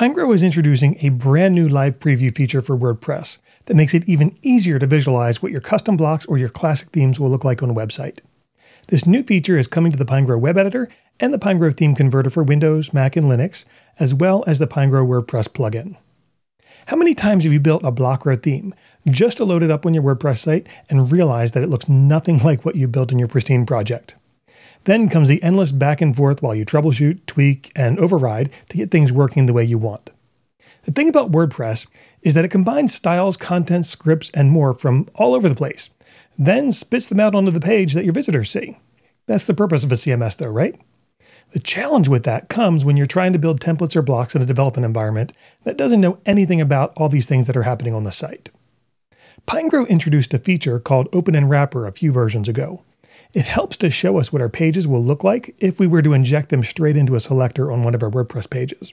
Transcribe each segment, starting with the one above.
Pinegrow is introducing a brand new live preview feature for WordPress that makes it even easier to visualize what your custom blocks or your classic themes will look like on a website. This new feature is coming to the Pinegrow web editor and the Pinegrow theme converter for Windows, Mac, and Linux, as well as the Pinegrow WordPress plugin. How many times have you built a block or a theme just to load it up on your WordPress site and realize that it looks nothing like what you built in your pristine project? Then comes the endless back and forth while you troubleshoot, tweak, and override to get things working the way you want. The thing about WordPress is that it combines styles, content, scripts, and more from all over the place, then spits them out onto the page that your visitors see. That's the purpose of a CMS though, right? The challenge with that comes when you're trying to build templates or blocks in a development environment that doesn't know anything about all these things that are happening on the site. Pinegrow introduced a feature called Open and Wrapper a few versions ago. It helps to show us what our pages will look like if we were to inject them straight into a selector on one of our WordPress pages.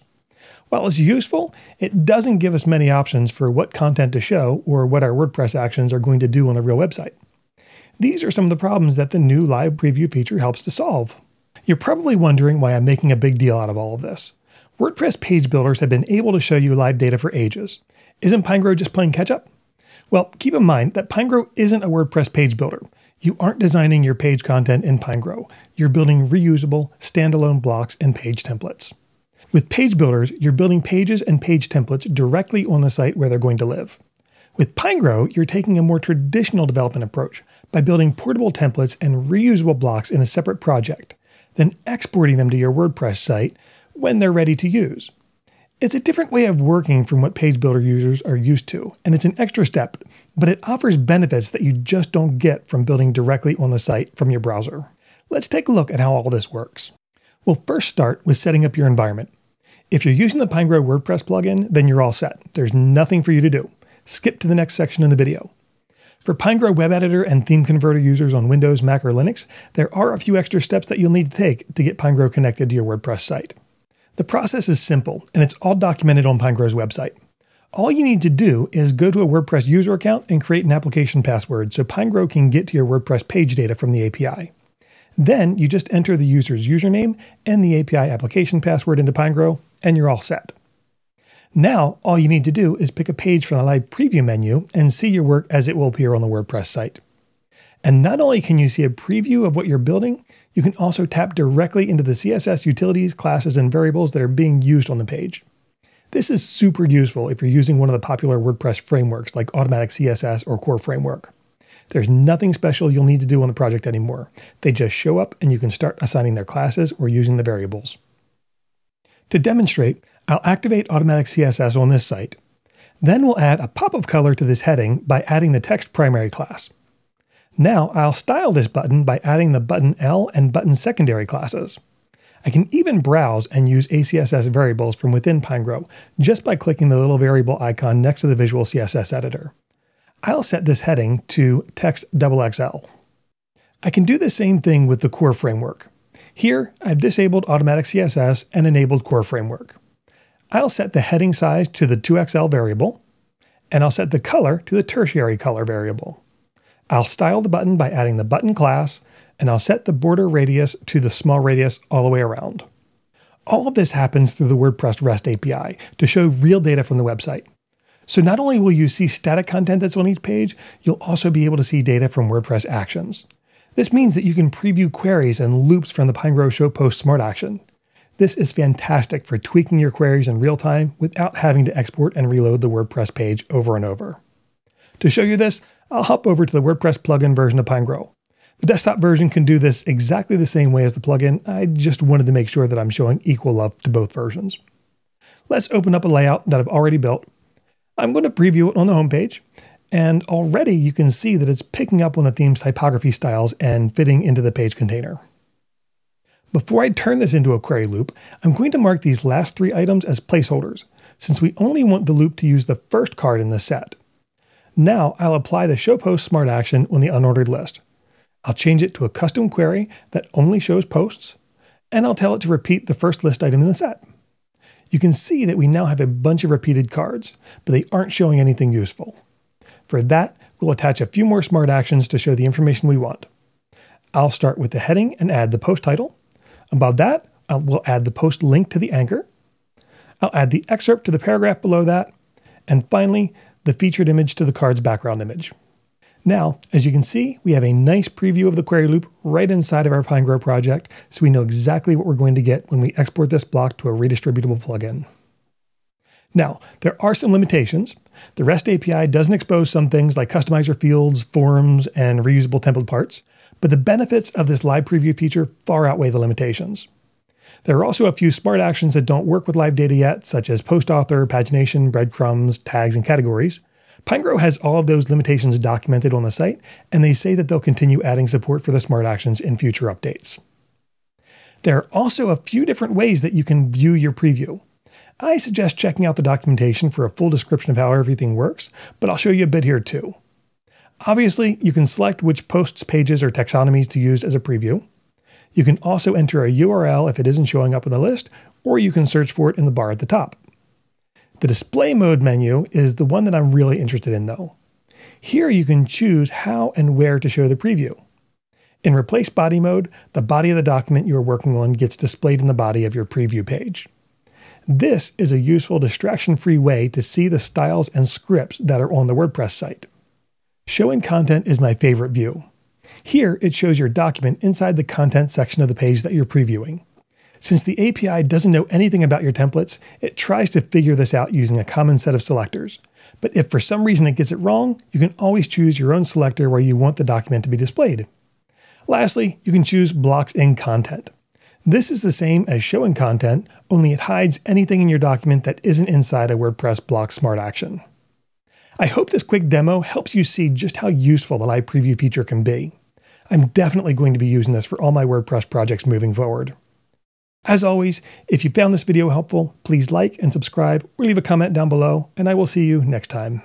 While it's useful, it doesn't give us many options for what content to show or what our WordPress actions are going to do on the real website. These are some of the problems that the new live preview feature helps to solve. You're probably wondering why I'm making a big deal out of all of this. WordPress page builders have been able to show you live data for ages. Isn't Pinegrow just playing catch up? Well, keep in mind that Pinegrow isn't a WordPress page builder. You aren't designing your page content in Pinegrow. You're building reusable, standalone blocks and page templates. With page builders, you're building pages and page templates directly on the site where they're going to live. With Pinegrow, you're taking a more traditional development approach by building portable templates and reusable blocks in a separate project, then exporting them to your WordPress site when they're ready to use. It's a different way of working from what page builder users are used to, and it's an extra step, but it offers benefits that you just don't get from building directly on the site from your browser. Let's take a look at how all this works. We'll first start with setting up your environment. If you're using the Pinegrow WordPress plugin, then you're all set. There's nothing for you to do. Skip to the next section in the video. For Pinegrow web editor and theme converter users on Windows, Mac, or Linux, there are a few extra steps that you'll need to take to get Pinegrow connected to your WordPress site. The process is simple, and it's all documented on Pinegrow's website. All you need to do is go to a WordPress user account and create an application password so Pinegrow can get to your WordPress page data from the API. Then you just enter the user's username and the API application password into Pinegrow, and you're all set. Now, all you need to do is pick a page from the live preview menu and see your work as it will appear on the WordPress site. And not only can you see a preview of what you're building, you can also tap directly into the CSS utilities, classes, and variables that are being used on the page. This is super useful if you're using one of the popular WordPress frameworks like AutomaticCSS or Core Framework. There's nothing special you'll need to do on the project anymore. They just show up and you can start assigning their classes or using the variables. To demonstrate, I'll activate AutomaticCSS on this site. Then we'll add a pop of color to this heading by adding the text primary class. Now I'll style this button by adding the button L and button secondary classes. I can even browse and use ACSS variables from within Pinegrow just by clicking the little variable icon next to the visual CSS editor. I'll set this heading to text XXL. I can do the same thing with the Core Framework. Here, I've disabled AutomaticCSS and enabled Core Framework. I'll set the heading size to the 2XL variable, and I'll set the color to the tertiary color variable. I'll style the button by adding the button class, and I'll set the border radius to the small radius all the way around. All of this happens through the WordPress REST API to show real data from the website. So not only will you see static content that's on each page, you'll also be able to see data from WordPress actions. This means that you can preview queries and loops from the Pinegrow Show Post Smart Action. This is fantastic for tweaking your queries in real time without having to export and reload the WordPress page over and over. To show you this, I'll hop over to the WordPress plugin version of Pinegrow. The desktop version can do this exactly the same way as the plugin. I just wanted to make sure that I'm showing equal love to both versions. Let's open up a layout that I've already built. I'm going to preview it on the homepage, and already you can see that it's picking up on the theme's typography styles and fitting into the page container. Before I turn this into a query loop, I'm going to mark these last three items as placeholders, since we only want the loop to use the first card in the set. Now I'll apply the Show Post Smart Action on the unordered list. I'll change it to a custom query that only shows posts, and I'll tell it to repeat the first list item in the set. You can see that we now have a bunch of repeated cards, but they aren't showing anything useful. For that, we'll attach a few more smart actions to show the information we want. I'll start with the heading and add the post title. Above that, we'll add the post link to the anchor. I'll add the excerpt to the paragraph below that, and finally, the featured image to the card's background image. Now, as you can see, we have a nice preview of the query loop right inside of our Pinegrow project, so we know exactly what we're going to get when we export this block to a redistributable plugin. Now, there are some limitations. The REST API doesn't expose some things like customizer fields, forms, and reusable template parts, but the benefits of this live preview feature far outweigh the limitations. There are also a few smart actions that don't work with live data yet, such as post author, pagination, breadcrumbs, tags, and categories. Pinegrow has all of those limitations documented on the site, and they say that they'll continue adding support for the smart actions in future updates. There are also a few different ways that you can view your preview. I suggest checking out the documentation for a full description of how everything works, but I'll show you a bit here too. Obviously, you can select which posts, pages, or taxonomies to use as a preview. You can also enter a URL if it isn't showing up in the list, or you can search for it in the bar at the top. The display mode menu is the one that I'm really interested in though. Here you can choose how and where to show the preview. In replace body mode, the body of the document you are working on gets displayed in the body of your preview page. This is a useful distraction-free way to see the styles and scripts that are on the WordPress site. Showing content is my favorite view. Here, it shows your document inside the content section of the page that you're previewing. Since the API doesn't know anything about your templates, it tries to figure this out using a common set of selectors. But if for some reason it gets it wrong, you can always choose your own selector where you want the document to be displayed. Lastly, you can choose blocks in content. This is the same as showing content, only it hides anything in your document that isn't inside a WordPress block smart action. I hope this quick demo helps you see just how useful the live preview feature can be. I'm definitely going to be using this for all my WordPress projects moving forward. As always, if you found this video helpful, please like and subscribe or leave a comment down below, and I will see you next time.